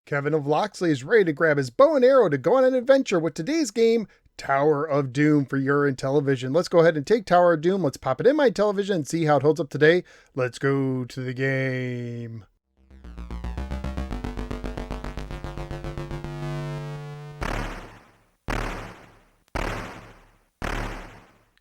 Kevin of Loxley is ready to grab his bow and arrow to go on an adventure with today's game, Tower of Doom, for your Intellivision. Let's go ahead and take Tower of Doom. Let's pop it in my Intellivision and see how it holds up today. Let's go to the game.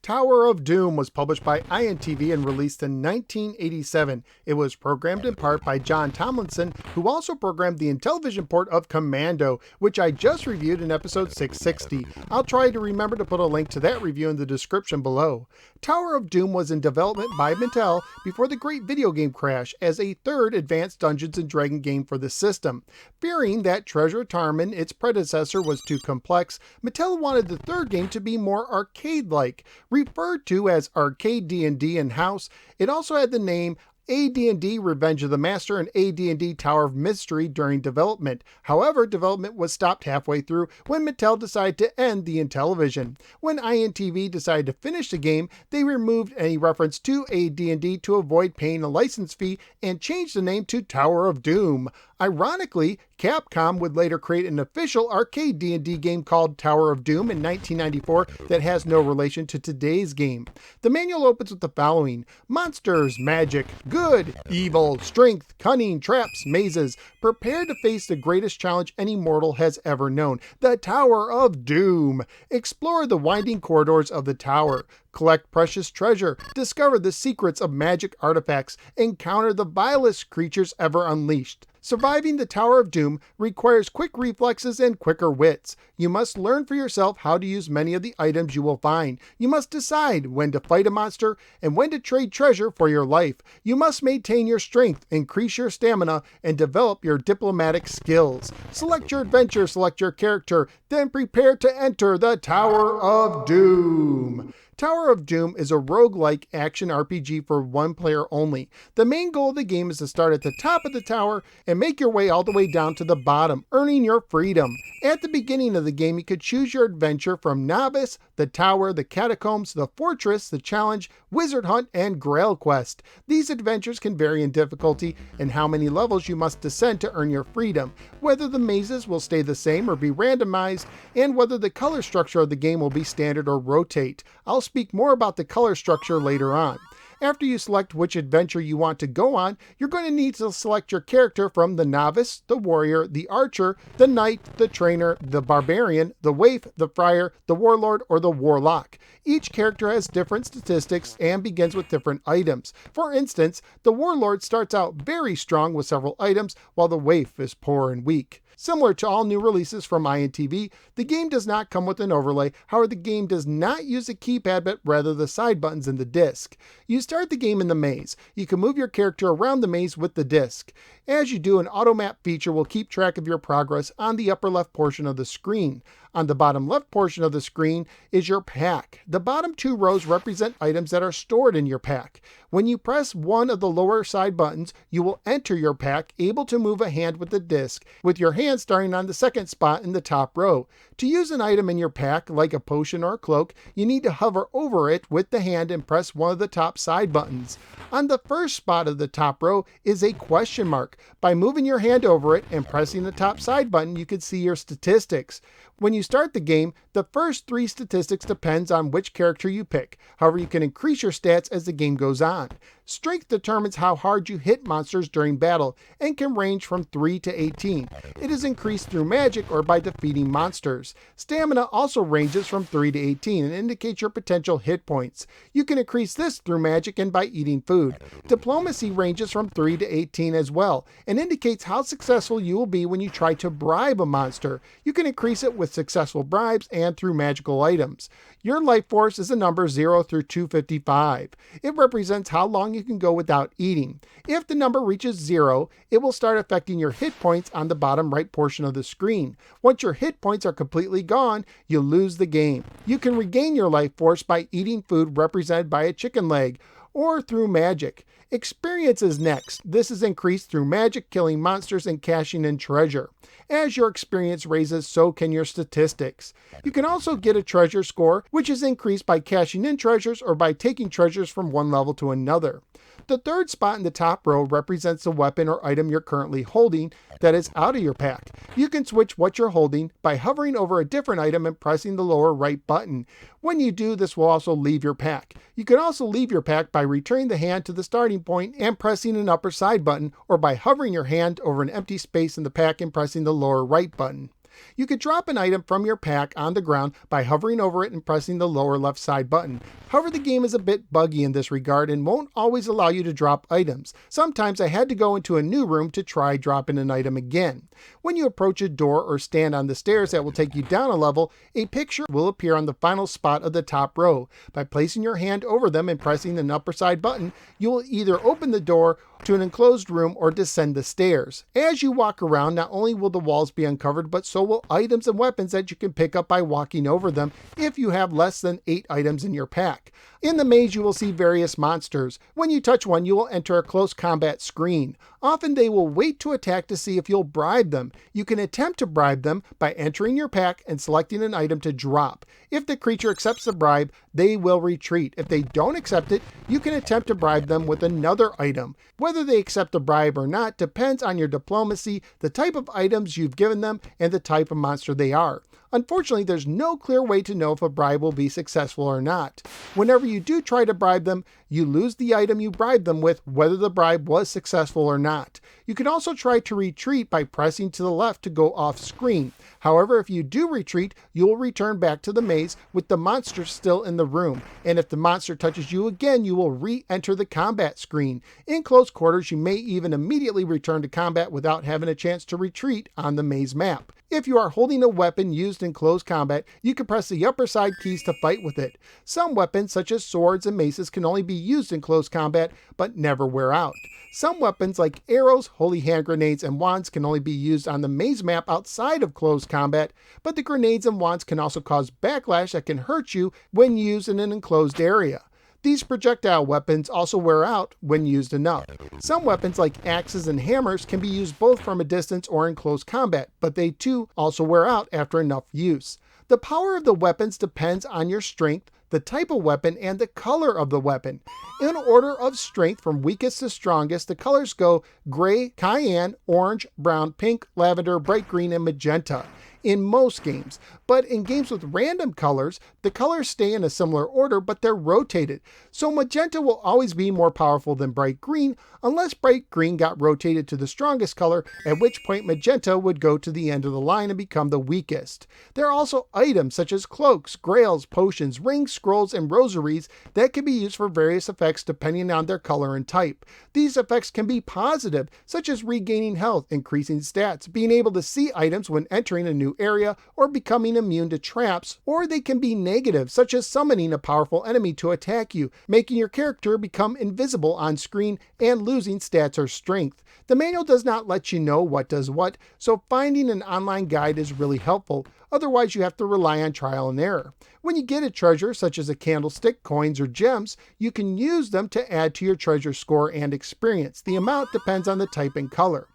Tower of Doom was published by INTV and released in 1987. It was programmed in part by John Tomlinson, who also programmed the Intellivision port of Commando, which I just reviewed in episode 660. I'll try to remember to put a link to that review in the description below. Tower of Doom was in development by Mattel before the great video game crash as a third advanced Dungeons & Dragons game for the system. Fearing that Treasure Tarman, its predecessor, was too complex, Mattel wanted the third game to be more arcade-like. Referred to as Arcade D&D in-house, it also had the name AD&D Revenge of the Master and AD&D Tower of Mystery during development. However, development was stopped halfway through when Mattel decided to end the Intellivision. When INTV decided to finish the game, they removed any reference to AD&D to avoid paying a license fee and changed the name to Tower of Doom. Ironically, Capcom would later create an official arcade D&D game called Tower of Doom in 1994 that has no relation to today's game. The manual opens with the following: monsters, magic, good, evil, strength, cunning, traps, mazes. Prepare to face the greatest challenge any mortal has ever known, the Tower of Doom. Explore the winding corridors of the tower. Collect precious treasure, discover the secrets of magic artifacts, encounter the vilest creatures ever unleashed. Surviving the Tower of Doom requires quick reflexes and quicker wits. You must learn for yourself how to use many of the items you will find. You must decide when to fight a monster and when to trade treasure for your life. You must maintain your strength, increase your stamina, and develop your diplomatic skills. Select your adventure, select your character, then prepare to enter the Tower of Doom. Tower of Doom is a roguelike action RPG for one player only. The main goal of the game is to start at the top of the tower and make your way all the way down to the bottom, earning your freedom. At the beginning of the game, you could choose your adventure from Novice, the Tower, the Catacombs, the Fortress, the Challenge, Wizard Hunt, and Grail Quest. These adventures can vary in difficulty and how many levels you must descend to earn your freedom, whether the mazes will stay the same or be randomized, and whether the color structure of the game will be standard or rotate. I'll speak more about the color structure later on. After you select which adventure you want to go on, you're going to need to select your character from the Novice, the Warrior, the Archer, the Knight, the Trainer, the Barbarian, the Waif, the Friar, the Warlord, or the Warlock. Each character has different statistics and begins with different items. For instance, the Warlord starts out very strong with several items, while the Waif is poor and weak. Similar to all new releases from INTV, the game does not come with an overlay. However, the game does not use a keypad, but rather the side buttons in the disc. You start the game in the maze. You can move your character around the maze with the disc. As you do, an auto map feature will keep track of your progress on the upper left portion of the screen. On the bottom left portion of the screen is your pack. The bottom two rows represent items that are stored in your pack. When you press one of the lower side buttons, you will enter your pack, able to move a hand with the disc, with your hand starting on the second spot in the top row. To use an item in your pack, like a potion or a cloak, you need to hover over it with the hand and press one of the top side buttons. On the first spot of the top row is a question mark. By moving your hand over it and pressing the top side button, you can see your statistics. When you start the game, the first three statistics depends on which character you pick. However, you can increase your stats as the game goes on. Strength determines how hard you hit monsters during battle and can range from 3 to 18. It is increased through magic or by defeating monsters. Stamina also ranges from 3 to 18 and indicates your potential hit points. You can increase this through magic and by eating food. Diplomacy ranges from 3 to 18 as well and indicates how successful you will be when you try to bribe a monster. You can increase it with successful bribes and through magical items. Your life force is a number 0 through 255. It represents how long you can go without eating. If the number reaches 0, it will start affecting your hit points on the bottom right portion of the screen. Once your hit points are completely gone, you lose the game. You can regain your life force by eating food represented by a chicken leg, or through magic. Experience is next. This is increased through magic, killing monsters, and cashing in treasure. As your experience raises, so can your statistics. You can also get a treasure score, which is increased by cashing in treasures or by taking treasures from one level to another. The third spot in the top row represents the weapon or item you're currently holding that is out of your pack. You can switch what you're holding by hovering over a different item and pressing the lower right button. When you do, this will also leave your pack. You can also leave your pack by returning the hand to the starting point and pressing an upper side button, or by hovering your hand over an empty space in the pack and pressing the lower right button. You could drop an item from your pack on the ground by hovering over it and pressing the lower left side button. However, the game is a bit buggy in this regard and won't always allow you to drop items. Sometimes I had to go into a new room to try dropping an item again. When you approach a door or stand on the stairs that will take you down a level, a picture will appear on the final spot of the top row. By placing your hand over them and pressing the upper side button, you will either open the door to an enclosed room or descend the stairs. As you walk around, not only will the walls be uncovered, but so will items and weapons that you can pick up by walking over them if you have less than 8 items in your pack. In the maze, you will see various monsters. When you touch one, you will enter a close combat screen. Often they will wait to attack to see if you'll bribe them. You can attempt to bribe them by entering your pack and selecting an item to drop. If the creature accepts the bribe, they will retreat. If they don't accept it, you can attempt to bribe them with another item. Whether they accept the bribe or not depends on your diplomacy, the type of items you've given them, and the type of monster they are. Unfortunately, there's no clear way to know if a bribe will be successful or not. Whenever you do try to bribe them, you lose the item you bribed them with, whether the bribe was successful or not. You can also try to retreat by pressing to the left to go off screen. However, if you do retreat, you will return back to the maze with the monster still in the room. And if the monster touches you again, you will re-enter the combat screen. In close quarters, you may even immediately return to combat without having a chance to retreat on the maze map. If you are holding a weapon used in close combat, you can press the upper side keys to fight with it. Some weapons, such as swords and maces, can only be used in close combat, but never wear out. Some weapons, like arrows, holy hand grenades, and wands, can only be used on the maze map outside of close combat, but the grenades and wands can also cause backlash that can hurt you when used in an enclosed area. These projectile weapons also wear out when used enough. Some weapons like axes and hammers can be used both from a distance or in close combat, but they too also wear out after enough use. The power of the weapons depends on your strength, the type of weapon, and the color of the weapon. In order of strength from weakest to strongest, the colors go gray, cayenne, orange, brown, pink, lavender, bright green, and magenta in most games. But in games with random colors, the colors stay in a similar order, but they're rotated. So magenta will always be more powerful than bright green, unless bright green got rotated to the strongest color, at which point magenta would go to the end of the line and become the weakest. There are also items such as cloaks, grails, potions, rings, scrolls, and rosaries that can be used for various effects depending on their color and type. These effects can be positive, such as regaining health, increasing stats, being able to see items when entering a new area, or becoming immune to traps, or they can be negative, such as summoning a powerful enemy to attack you, making your character become invisible on screen, and losing stats or strength. The manual does not let you know what does what, so finding an online guide is really helpful. Otherwise, you have to rely on trial and error. When you get a treasure, such as a candlestick, coins, or gems, you can use them to add to your treasure score and experience. The amount depends on the type and color.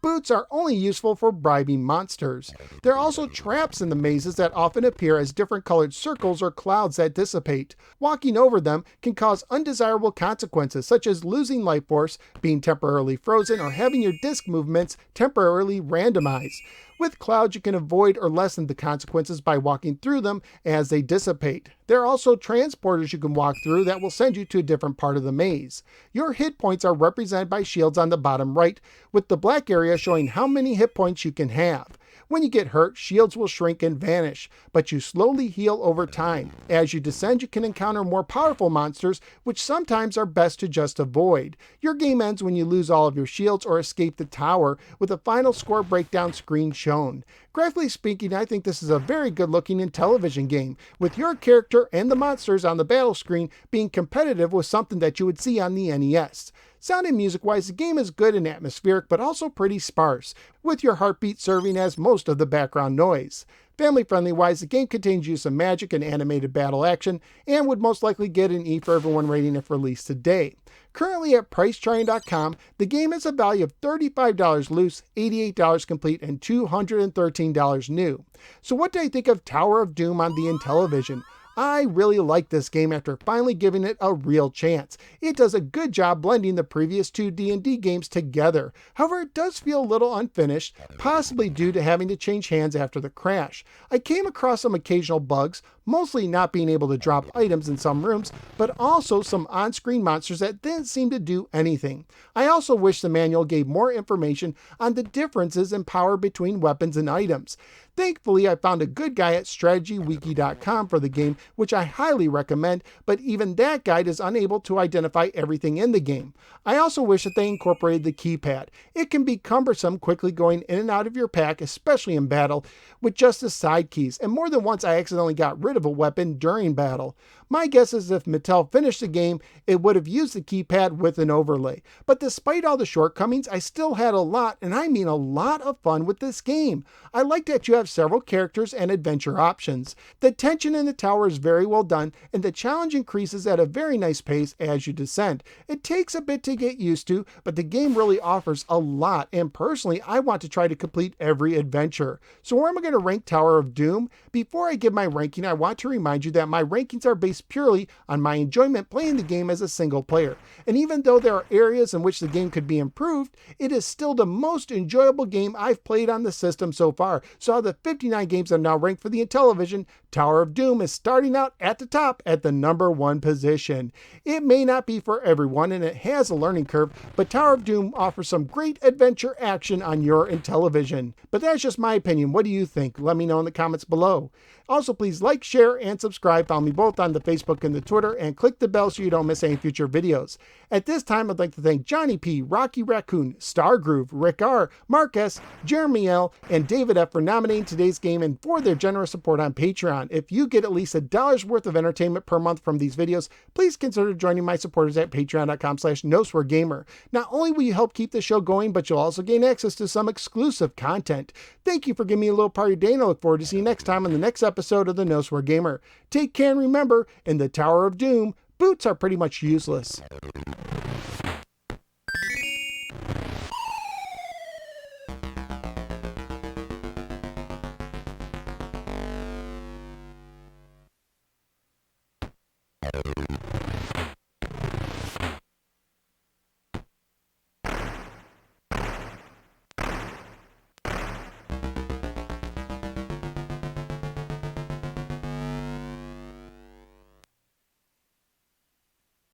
Boots are only useful for bribing monsters. There are also traps in the mazes that often appear as different colored circles or clouds that dissipate. Walking over them can cause undesirable consequences, such as losing life force, being temporarily frozen, or having your disc movements temporarily randomized. With clouds, you can avoid or lessen the consequences by walking through them as they dissipate. There are also transporters you can walk through that will send you to a different part of the maze. Your hit points are represented by shields on the bottom right, with the black area showing how many hit points you can have. When you get hurt, shields will shrink and vanish, but you slowly heal over time. As you descend, you can encounter more powerful monsters, which sometimes are best to just avoid. Your game ends when you lose all of your shields or escape the tower, with a final score breakdown screen shown. Graphically speaking, I think this is a very good looking Intellivision game, with your character and the monsters on the battle screen being competitive with something that you would see on the NES. Sound and music wise, the game is good and atmospheric, but also pretty sparse, with your heartbeat serving as most of the background noise. Family friendly wise, the game contains use of magic and animated battle action, and would most likely get an E for everyone rating if released today. Currently at pricetrying.com, the game has a value of $35 loose, $88 complete, and $213 new. So what do I think of Tower of Doom on the Intellivision? I really like this game after finally giving it a real chance. It does a good job blending the previous two D&D games together. However, it does feel a little unfinished, possibly due to having to change hands after the crash. I came across some occasional bugs, mostly not being able to drop items in some rooms, but also some on-screen monsters that didn't seem to do anything. I also wish the manual gave more information on the differences in power between weapons and items. Thankfully, I found a good guy at strategywiki.com for the game, which I highly recommend, but even that guide is unable to identify everything in the game. I also wish that they incorporated the keypad. It can be cumbersome quickly going in and out of your pack, especially in battle, with just the side keys, and more than once I accidentally got rid of a weapon during battle. My guess is if Mattel finished the game, it would have used the keypad with an overlay. But despite all the shortcomings, I still had a lot, and I mean a lot of fun with this game. I like that you have several characters and adventure options. The tension in the tower is very well done, and the challenge increases at a very nice pace as you descend. It takes a bit to get used to, but the game really offers a lot, and personally, I want to try to complete every adventure. So where am I going to rank Tower of Doom? Before I give my ranking, I want to remind you that my rankings are based purely on my enjoyment playing the game as a single player. And even though there are areas in which the game could be improved, it is still the most enjoyable game I've played on the system so far. So out of the 59 games that are now ranked for the Intellivision, Tower of Doom is starting out at the top at the #1 position. It may not be for everyone and it has a learning curve, but Tower of Doom offers some great adventure action on your Intellivision. But that's just my opinion. What do you think? Let me know in the comments below. Also, please like, share, and subscribe. Follow me both on the Facebook and the Twitter, and click the bell so you don't miss any future videos. At this time, I'd like to thank Johnny P, Rocky Raccoon, Stargroove, Rick R, Mark S, Jeremy L, and David F for nominating today's game and for their generous support on Patreon. If you get at least $1 worth of entertainment per month from these videos, please consider joining my supporters at patreon.com/nosweargamer. Not only will you help keep the show going, but you'll also gain access to some exclusive content. Thank you for giving me a little part of your day, and I look forward to seeing you next time on the next episode of the No Swear Gamer. Take care, and remember, in the Tower of Doom, boots are pretty much useless.